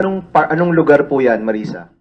Anong lugar po yan, Marisa?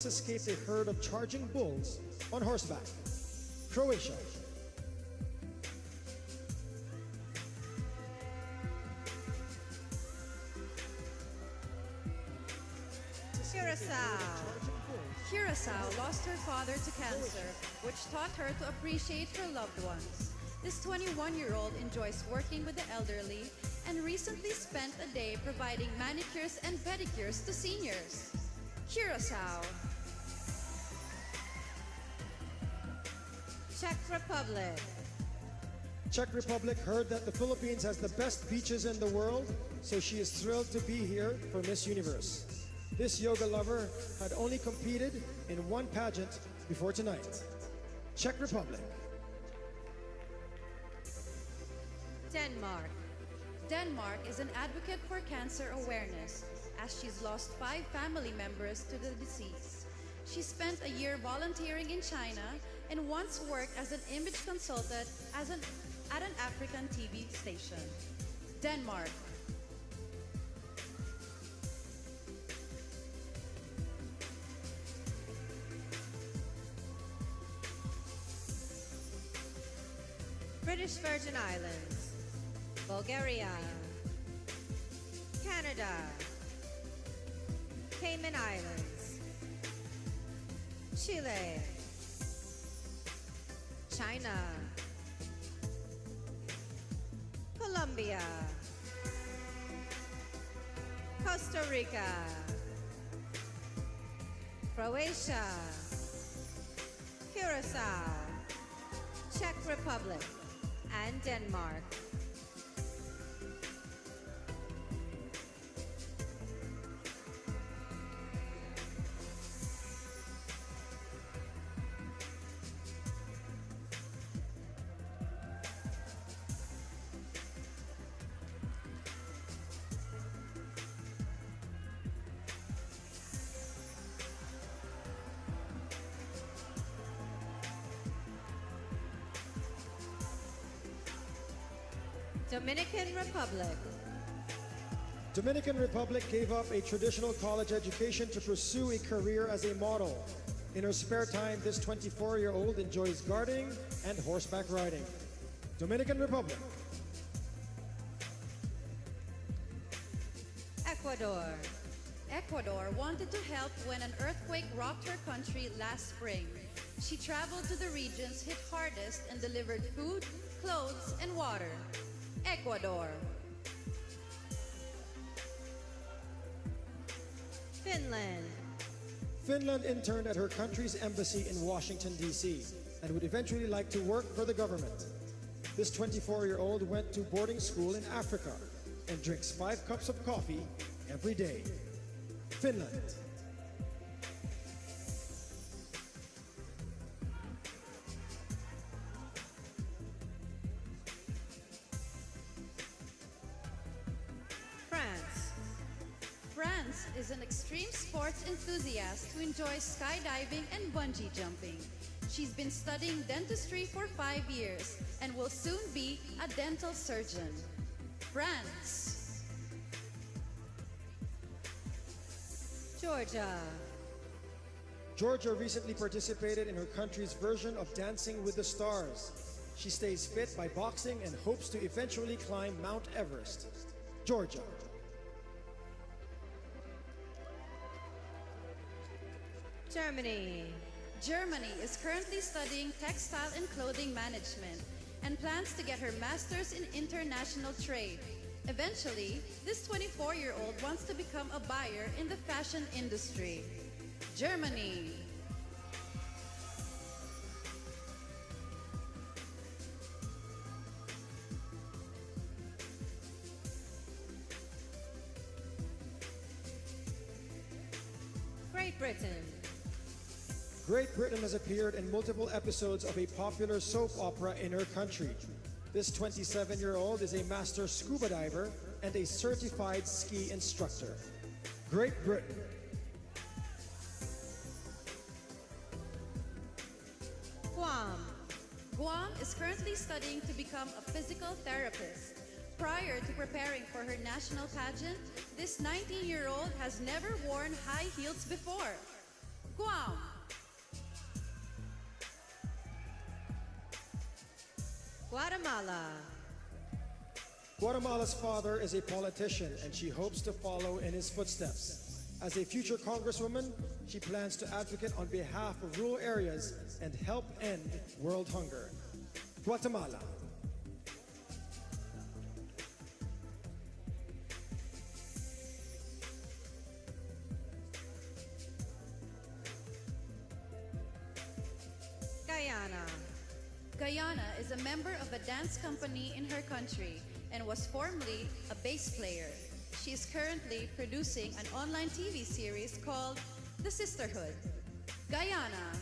escaped a herd of charging bulls on horseback. Croatia. Curacao lost her father to cancer, which taught her to appreciate her loved ones. This 21-year-old enjoys working with the elderly and recently spent a day providing manicures and pedicures to seniors. Curacao. Czech Republic. Czech Republic heard that the Philippines has the best beaches in the world, so she is thrilled to be here for Miss Universe. This yoga lover had only competed in one pageant before tonight. Czech Republic. Denmark. Denmark is an advocate for cancer awareness, as she's lost 5 family members to the disease. She spent a year volunteering in China and once worked as an image consultant at an African TV station. Denmark. British Virgin Islands. Bulgaria. Canada. Cayman Islands. Chile. China. Colombia. Costa Rica. Croatia. Curacao. Czech Republic and Denmark. Dominican Republic. Dominican Republic gave up a traditional college education to pursue a career as a model. In her spare time, this 24-year-old enjoys gardening and horseback riding. Dominican Republic. Ecuador. Ecuador wanted to help when an earthquake rocked her country last spring. She traveled to the regions hit hardest and delivered food, clothes, and water. Ecuador. Finland. Finland interned at her country's embassy in Washington, D.C., and would eventually like to work for the government. This 24-year-old went to boarding school in Africa and drinks 5 cups of coffee every day. Finland. France is an extreme sports enthusiast who enjoys skydiving and bungee jumping. She's been studying dentistry for 5 years and will soon be a dental surgeon. France. Georgia. Georgia recently participated in her country's version of Dancing with the Stars. She stays fit by boxing and hopes to eventually climb Mount Everest. Georgia. Germany. Germany is currently studying textile and clothing management and plans to get her master's in international trade. Eventually, this 24-year-old wants to become a buyer in the fashion industry. Germany. Great Britain. Great Britain has appeared in multiple episodes of a popular soap opera in her country. This 27-year-old is a master scuba diver and a certified ski instructor. Great Britain. Guam. Guam is currently studying to become a physical therapist. Prior to preparing for her national pageant, this 19-year-old has never worn high heels before. Guam. Guam. Guatemala. Guatemala's father is a politician and she hopes to follow in his footsteps. As a future congresswoman, she plans to advocate on behalf of rural areas and help end world hunger. Guatemala. Guyana. Guyana is a member of a dance company in her country and was formerly a bass player. She is currently producing an online TV series called The Sisterhood. Guyana.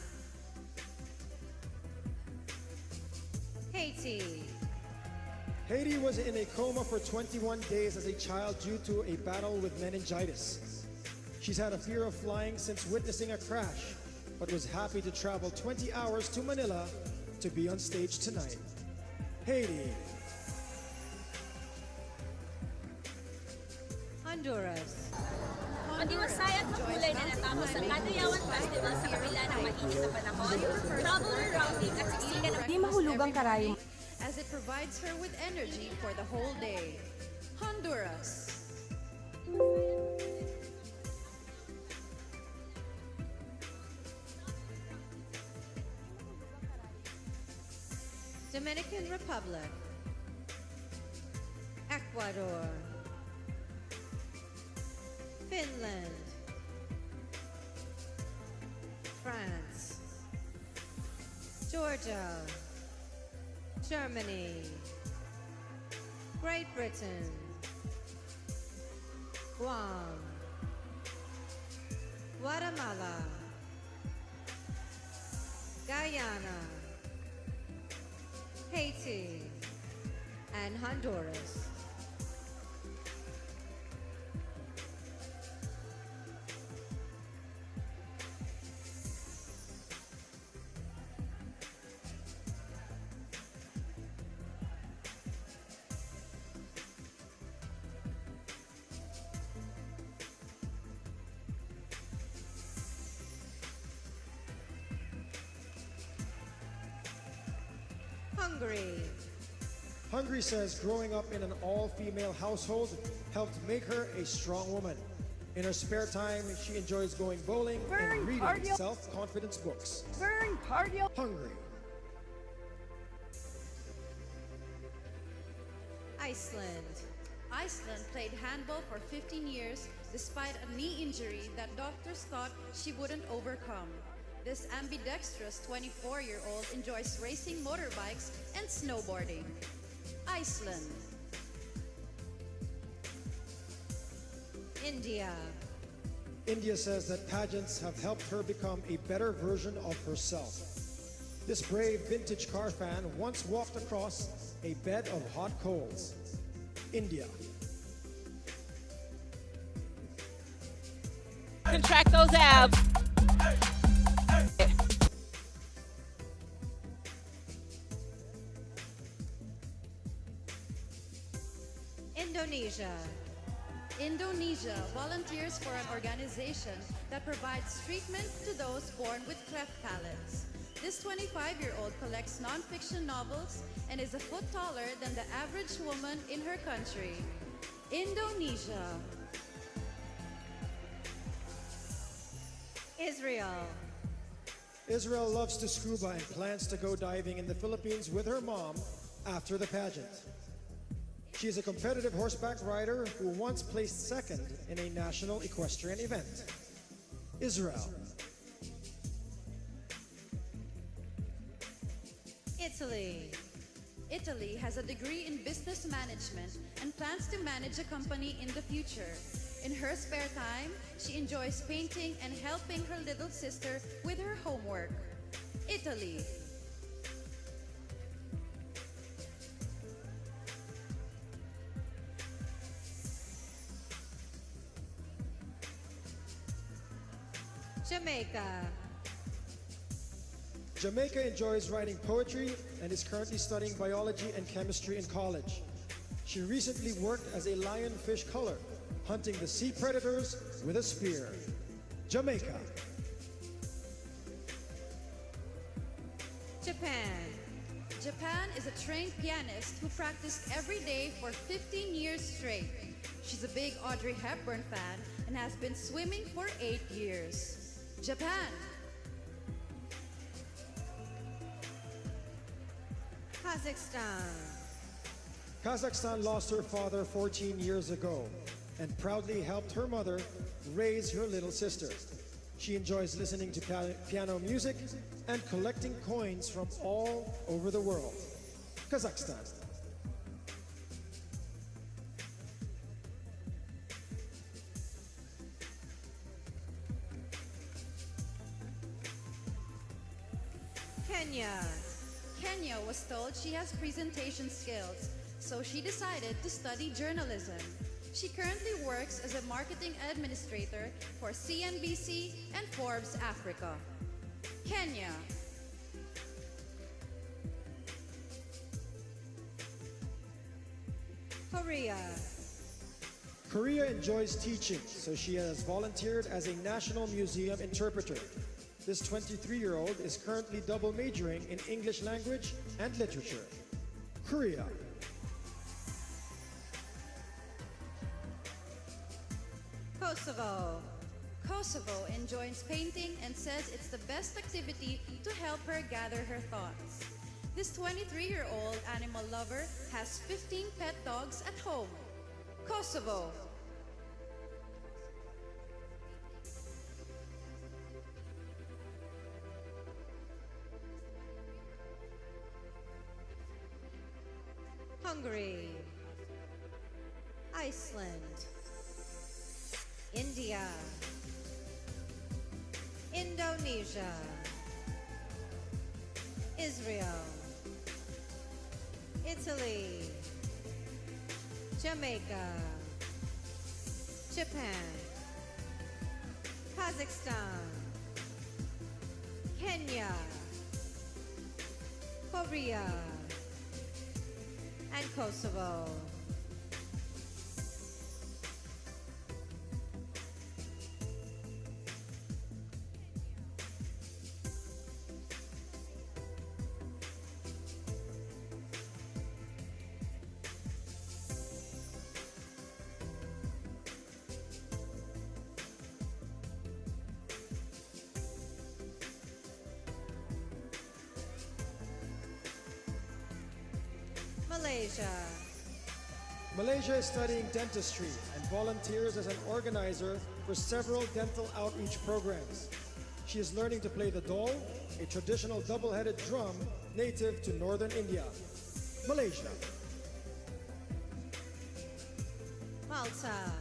Haiti. Haiti was in a coma for 21 days as a child due to a battle with meningitis. She's had a fear of flying since witnessing a crash, but was happy to travel 20 hours to Manila to be on stage tonight. Haiti. Honduras. Madiwasay at makulay na natapos ang Kadayawan Festival sa kabila ng mainit na panahon, traveler routing at siksikan ng Di mahulugang karayom. As it provides her with energy for the whole day. Honduras. Dominican Republic. Ecuador. Finland. France. Georgia. Germany. Great Britain. Guam. Guatemala. Guyana. Haiti. And Honduras. Hungary. Hungary says growing up in an all-female household helped make her a strong woman. In her spare time, she enjoys going bowling and reading self-confidence books. Burn cardio. Hungary. Iceland. Iceland played handball for 15 years despite a knee injury that doctors thought she wouldn't overcome. This ambidextrous 24-year-old enjoys racing motorbikes and snowboarding. Iceland. India. India says that pageants have helped her become a better version of herself. This brave vintage car fan once walked across a bed of hot coals. India. Contract those abs. Indonesia. Indonesia volunteers for an organization that provides treatment to those born with cleft palates. This 25-year-old collects non-fiction novels and is a foot taller than the average woman in her country. Indonesia. Israel. Israel loves to scuba and plans to go diving in the Philippines with her mom after the pageant. She is a competitive horseback rider who once placed second in a national equestrian event. Israel. Italy. Italy has a degree in business management and plans to manage a company in the future. In her spare time, she enjoys painting and helping her little sister with her homework. Italy. Jamaica. Jamaica enjoys writing poetry and is currently studying biology and chemistry in college. She recently worked as a lionfish culler, hunting the sea predators with a spear. Jamaica. Japan. Japan is a trained pianist who practiced every day for 15 years straight. She's a big Audrey Hepburn fan and has been swimming for 8 years. Japan. Kazakhstan. Kazakhstan lost her father 14 years ago and proudly helped her mother raise her little sister. She enjoys listening to piano music and collecting coins from all over the world. Kazakhstan. Kenya. Kenya was told she has presentation skills, so she decided to study journalism. She currently works as a marketing administrator for CNBC and Forbes Africa. Kenya. Korea. Korea enjoys teaching, so she has volunteered as a National Museum interpreter. This 23-year-old is currently double majoring in English language and literature. Korea. Kosovo. Kosovo enjoys painting and says it's the best activity to help her gather her thoughts. This 23-year-old animal lover has 15 pet dogs at home. Kosovo. Hungary. Iceland. India. Indonesia. Israel. Italy. Jamaica. Japan. Kazakhstan. Kenya. Korea. And Kosovo. Malaysia. Malaysia is studying dentistry and volunteers as an organizer for several dental outreach programs. She is learning to play the dole, a traditional double-headed drum native to northern India. Malaysia. Malta.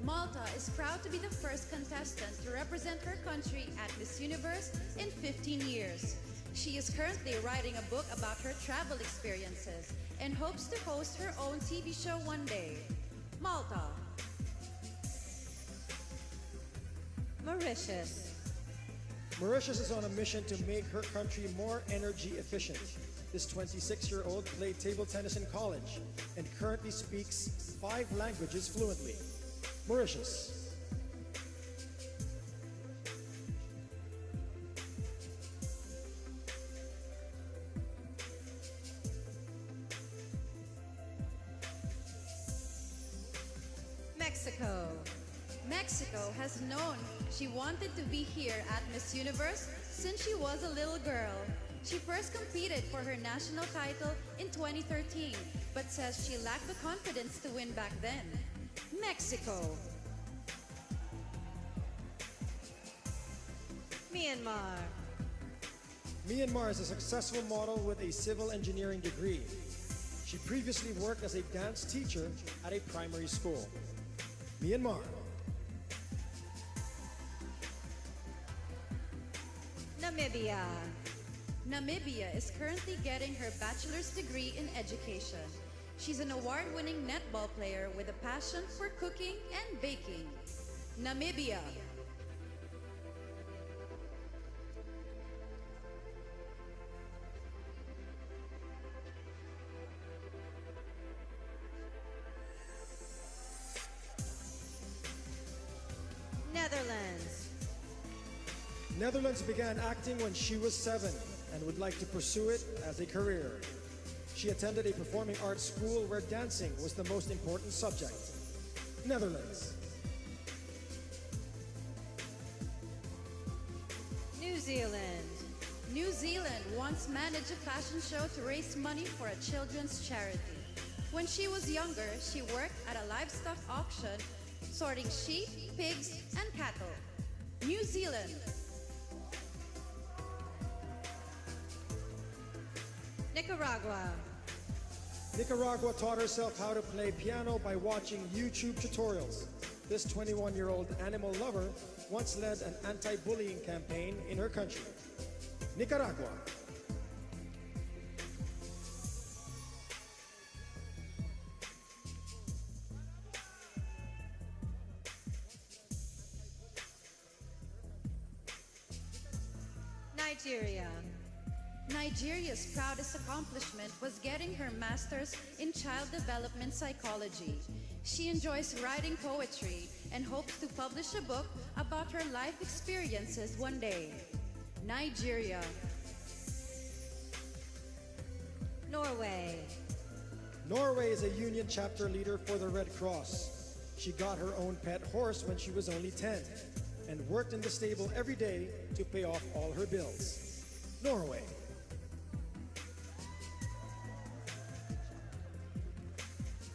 Malta is proud to be the first contestant to represent her country at Miss Universe in 15 years. She is currently writing a book about her travel experiences and hopes to host her own TV show one day. Malta. Mauritius. Mauritius is on a mission to make her country more energy efficient. This 26-year-old played table tennis in college and currently speaks 5 languages fluently. Mauritius. Mexico. Mexico has known she wanted to be here at Miss Universe since she was a little girl. She first competed for her national title in 2013, but says she lacked the confidence to win back then. Mexico. Myanmar. Myanmar is a successful model with a civil engineering degree. She previously worked as a dance teacher at a primary school. Myanmar. Namibia. Namibia is currently getting her bachelor's degree in education. She's an award-winning netball player with a passion for cooking and baking. Namibia. Netherlands. Netherlands began acting when she was 7. and would like to pursue it as a career. She attended a performing arts school where dancing was the most important subject. Netherlands. New Zealand. New Zealand once managed a fashion show to raise money for a children's charity. When she was younger, she worked at a livestock auction sorting sheep, pigs, and cattle. New Zealand. Nicaragua. Nicaragua taught herself how to play piano by watching YouTube tutorials. This 21-year-old animal lover once led an anti-bullying campaign in her country. Nicaragua. Nigeria. Nigeria's proudest accomplishment was getting her master's in child development psychology. She enjoys writing poetry and hopes to publish a book about her life experiences one day. Nigeria. Norway. Norway is a union chapter leader for the Red Cross. She got her own pet horse when she was only 10 and worked in the stable every day to pay off all her bills. Norway.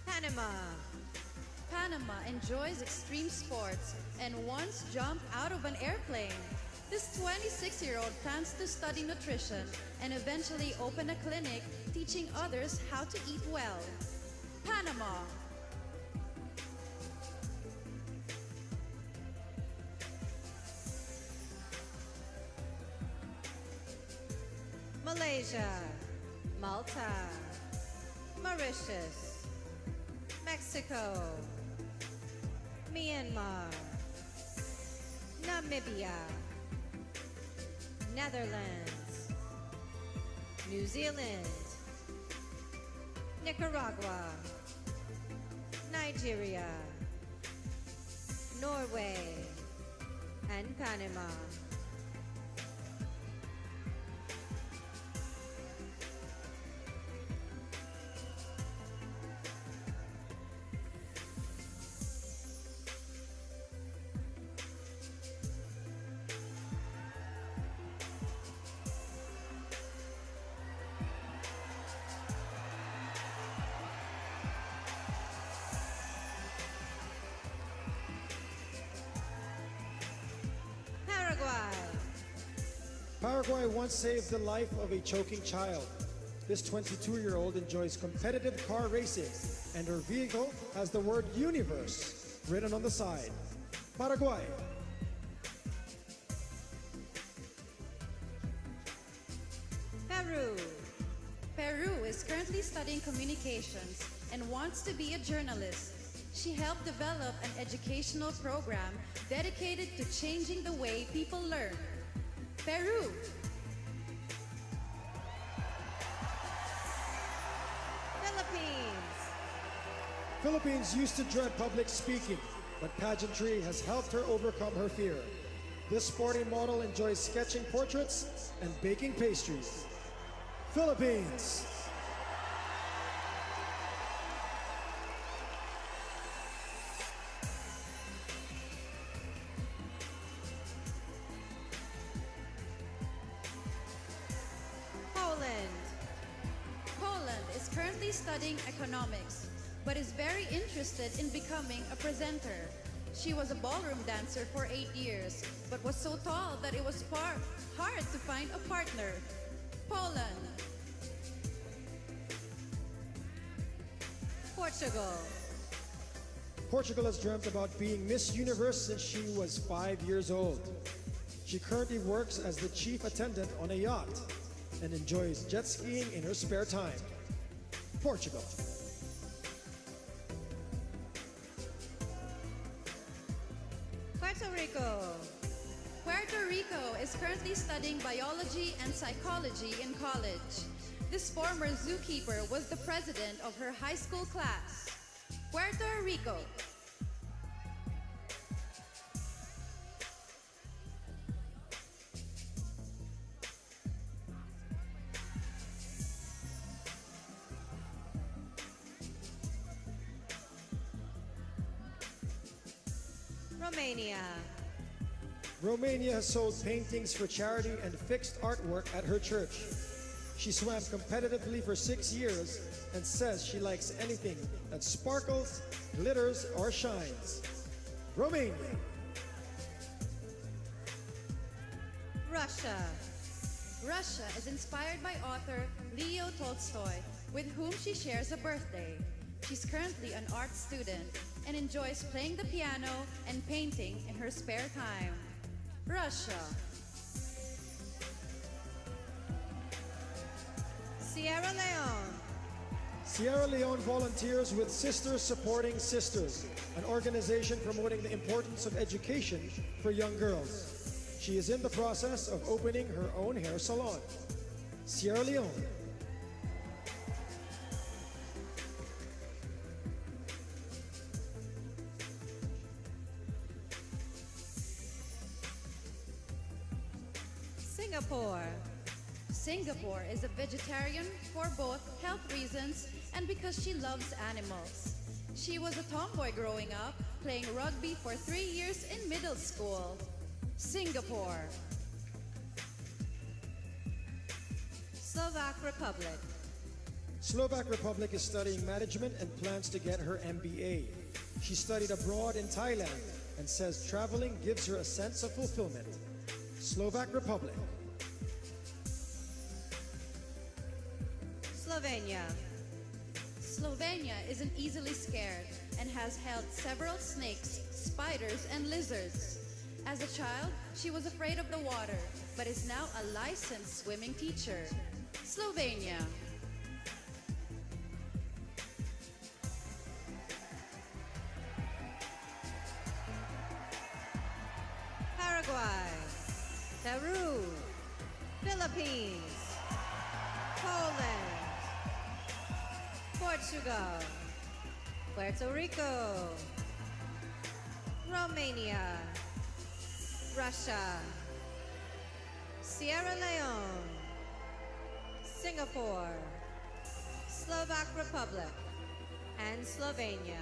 Panama. Panama enjoys extreme sports and once jumped out of an airplane. This 26-year-old plans to study nutrition and eventually open a clinic teaching others how to eat well. Panama. Malaysia. Malta. Mauritius. Mexico. Myanmar. Namibia. Netherlands. New Zealand. Nicaragua. Nigeria. Norway. And Panama. Paraguay. Paraguay once saved the life of a choking child. This 22-year-old enjoys competitive car racing, and her vehicle has the word universe written on the side. Paraguay. Peru. Peru is currently studying communications and wants to be a journalist. She helped develop an educational program dedicated to changing the way people learn. Peru. Philippines. Philippines used to dread public speaking, but pageantry has helped her overcome her fear. This sporty model enjoys sketching portraits and baking pastries. Philippines. Poland. Poland is currently studying economics, but is very interested in becoming a presenter. She was a ballroom dancer for 8 years, but was so tall that it was hard to find a partner. Poland. Portugal. Portugal has dreamt about being Miss Universe since she was 5 years old. She currently works as the chief attendant on a yacht and enjoys jet skiing in her spare time. Portugal. Puerto Rico. Puerto Rico is currently studying biology and psychology in college. This former zookeeper was the president of her high school class. Puerto Rico. Romania. Romania has sold paintings for charity and fixed artwork at her church. She swam competitively for 6 years and says she likes anything that sparkles, glitters, or shines. Romania. Russia. Russia is inspired by author Leo Tolstoy, with whom she shares a birthday. She's currently an art student and enjoys playing the piano and painting in her spare time. Russia. Sierra Leone. Sierra Leone volunteers with Sisters Supporting Sisters, an organization promoting the importance of education for young girls. She is in the process of opening her own hair salon. Sierra Leone. Singapore. Singapore is a vegetarian for both health reasons and because she loves animals. She was a tomboy growing up, playing rugby for 3 years in middle school. Singapore. Slovak Republic. Slovak Republic is studying management and plans to get her MBA. She studied abroad in Thailand and says traveling gives her a sense of fulfillment. Slovak Republic. Slovenia. Slovenia isn't easily scared and has held several snakes, spiders, and lizards. As a child, she was afraid of the water, but is now a licensed swimming teacher. Slovenia. Paraguay. Peru. Philippines. Poland. Portugal. Puerto Rico. Romania. Russia. Sierra Leone. Singapore. Slovak Republic. And Slovenia.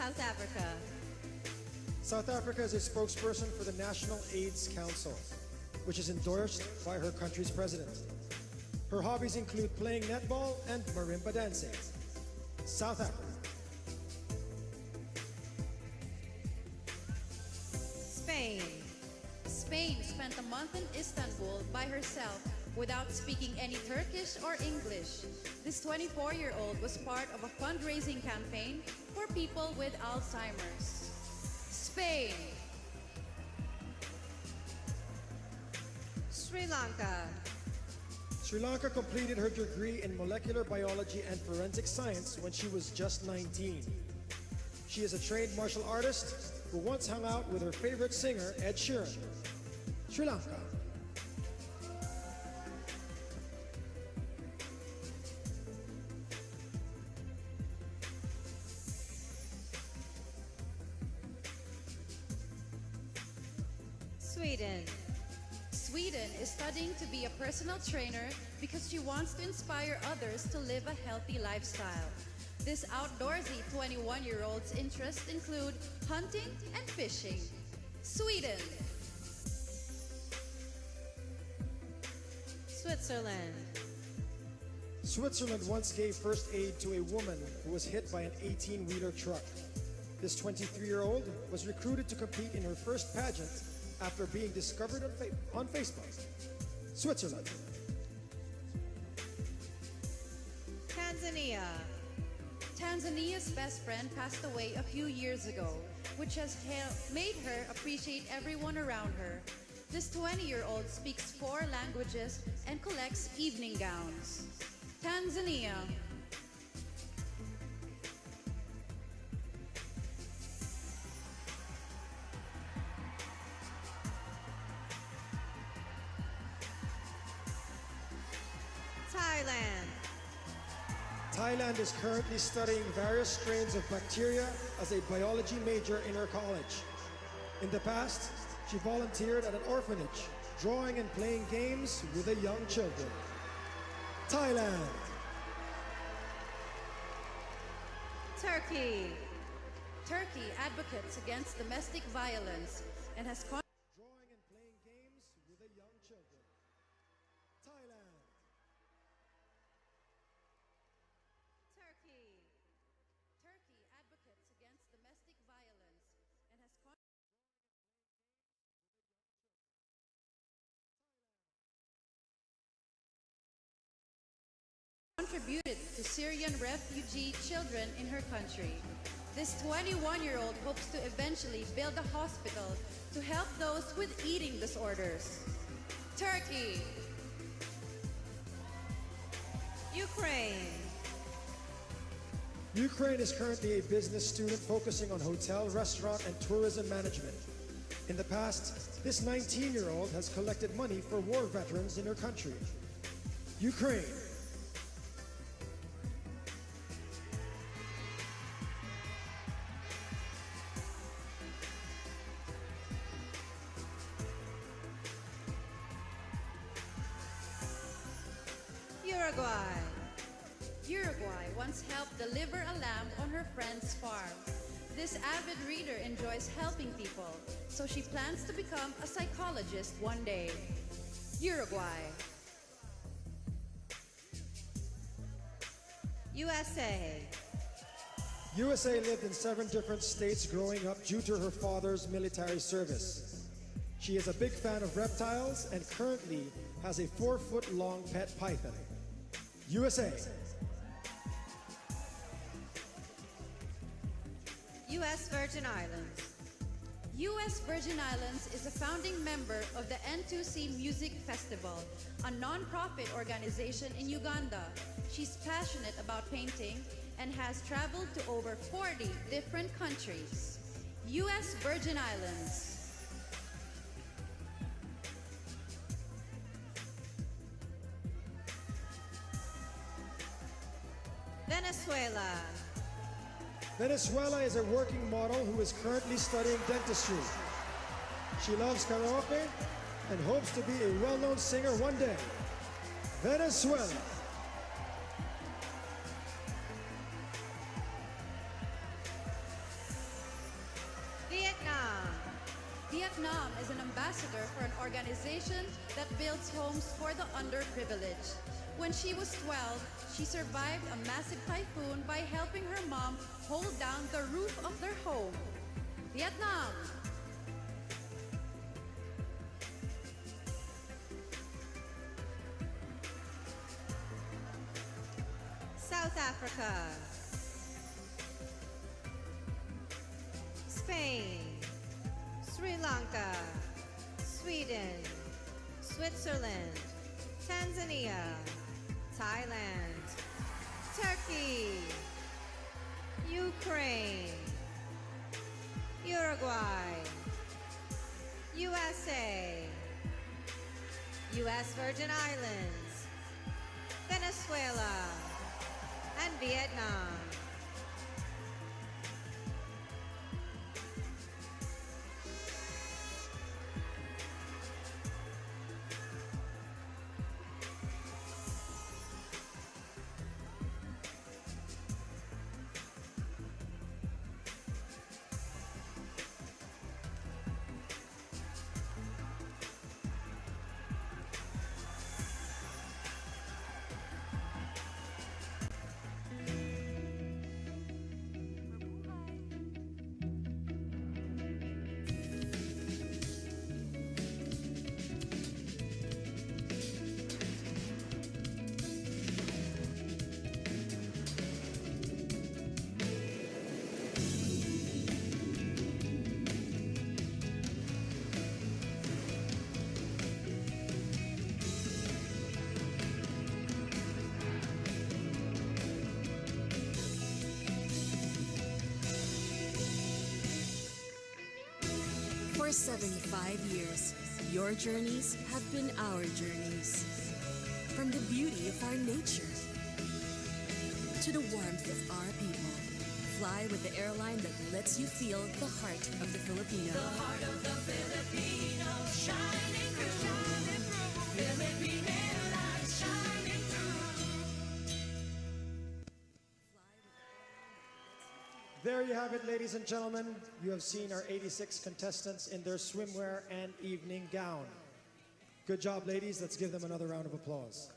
South Africa. South Africa is a spokesperson for the National AIDS Council, which is endorsed by her country's president. Her hobbies include playing netball and marimba dancing. South Africa. Spain. Spain spent a month in Istanbul by herself without speaking any Turkish or English. This 24-year-old was part of a fundraising campaign for people with Alzheimer's. Spain. Sri Lanka. Sri Lanka completed her degree in molecular biology and forensic science when she was just 19. She is a trained martial artist who once hung out with her favorite singer, Ed Sheeran. Sri Lanka. Sweden. Sweden is studying to be a personal trainer because she wants to inspire others to live a healthy lifestyle. This outdoorsy 21-year-old's interests include hunting and fishing. Sweden. Switzerland. Switzerland once gave first aid to a woman who was hit by an 18-wheeler truck. This 23-year-old was recruited to compete in her first pageant after being discovered on Facebook. Switzerland. Tanzania. Tanzania's best friend passed away a few years ago, which has made her appreciate everyone around her. This 20-year-old speaks 4 languages and collects evening gowns. Tanzania. Thailand is currently studying various strains of bacteria as a biology major in her college. In the past, she volunteered at an orphanage, drawing and playing games with the young children. Thailand. Turkey. Turkey advocates against domestic violence and has Drawing and playing games with the young children. Thailand. Turkey. Turkey advocates against domestic violence and has contributed to Syrian refugee children in her country. This 21-year-old hopes to eventually build a hospital to help those with eating disorders. Turkey. Ukraine. Ukraine is currently a business student focusing on hotel, restaurant, and tourism management. In the past, this 19-year-old has collected money for war veterans in her country. Ukraine. Uruguay. Uruguay once helped deliver a lamb on her friend's farm. This avid reader enjoys helping people, so she plans to become a psychologist one day. Uruguay. USA. USA lived in 7 different states growing up due to her father's military service. She is a big fan of reptiles and currently has a 4-foot-long pet python. USA. U.S. Virgin Islands. U.S. Virgin Islands is a founding member of the N2C Music Festival, a non-profit organization in Uganda. She's passionate about painting and has traveled to over 40 different countries. U.S. Virgin Islands. Venezuela. Venezuela is a working model who is currently studying dentistry. She loves karaoke and hopes to be a well-known singer one day. Venezuela. Vietnam. Vietnam is an ambassador for an organization that builds homes for the underprivileged. When she was 12, she survived a massive typhoon by helping her mom hold down the roof of their home. Vietnam. South Africa. Spain. Sri Lanka. Sweden. Switzerland. Tanzania. Thailand. Turkey. Ukraine. Uruguay. USA. U.S. Virgin Islands. Venezuela. And Vietnam. For 75 years, your journeys have been our journeys. From the beauty of our nature to the warmth of our people. Fly with the airline that lets you feel the heart of the Filipino. The heart of the Filipino, shining through. Philippine Airlines, shining through. There you have it, ladies and gentlemen. You have seen our 86 contestants in their swimwear and evening gown. Good job, ladies. Let's give them another round of applause.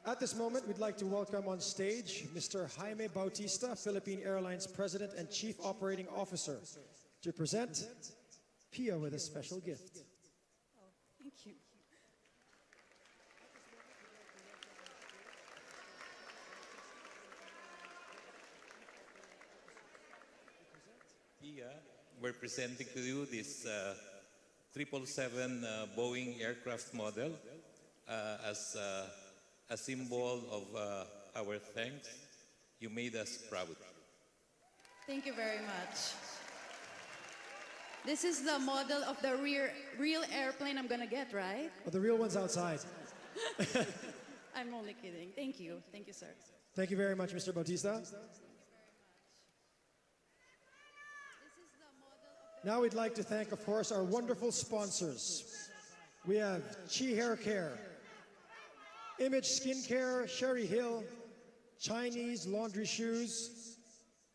At this moment, we'd like to welcome on stage Mr. Jaime Bautista, Philippine Airlines President and Chief Operating Officer, to present Pia with a special gift. Thank you. Pia, we're presenting to you this 777 Boeing aircraft model as a symbol of our thanks. You made us proud. Thank you very much. This is the model of the real airplane I'm gonna get, right? Oh, the real one's outside. I'm only kidding. Thank you. Thank you, sir. Thank you very much, Mr. Bautista. Now we'd like to thank, of course, our wonderful sponsors. We have Chi Hair Care, Image Skincare, Sherry Hill, Chinese Laundry Shoes,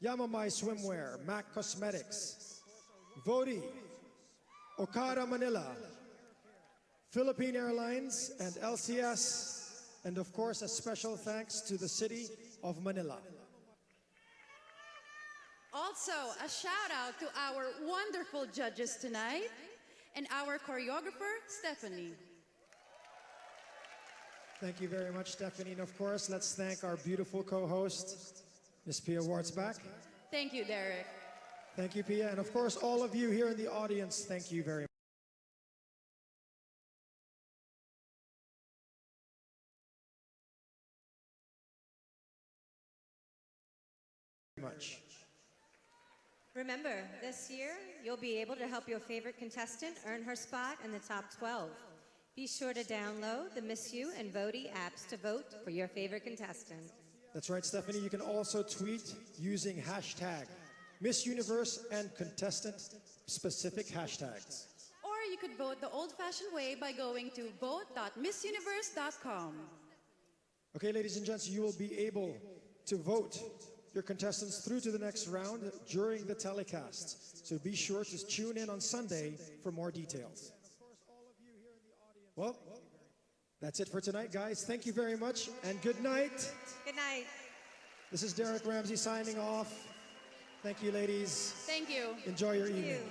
Yamamai Swimwear, MAC Cosmetics, Vodi, Okada Manila, Philippine Airlines, and LCS, and of course a special thanks to the City of Manila. Also, a shout out to our wonderful judges tonight and our choreographer, Stephanie. Thank you very much, Stephanie. And of course, let's thank our beautiful co-host, Ms. Pia Wartzbach. Thank you, Derek. Thank you, Pia. And of course, all of you here in the audience, thank you very much. Remember, this year, you'll be able to help your favorite contestant earn her spot in the top 12. Be sure to download the Miss You and Voti apps to vote for your favorite contestant. That's right, Stephanie. You can also tweet using hashtag Miss Universe and contestant-specific hashtags. Or you could vote the old-fashioned way by going to vote.missuniverse.com. Okay, ladies and gents, you will be able to vote your contestants through to the next round during the telecast. So be sure to tune in on Sunday for more details. Well, that's it for tonight, guys. Thank you very much, and good night. Good night. This is Derek Ramsey signing off. Thank you, ladies. Thank you. Enjoy your Thank evening. you.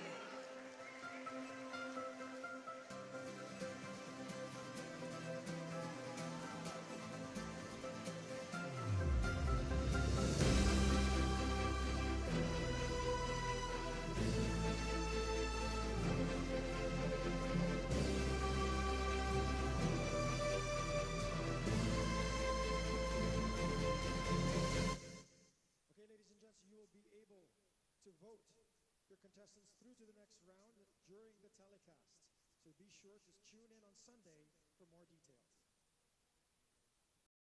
Okay, ladies and gents, you will be able to vote your contestants through to the next round during the telecast. So be sure to tune in on Sunday for more details.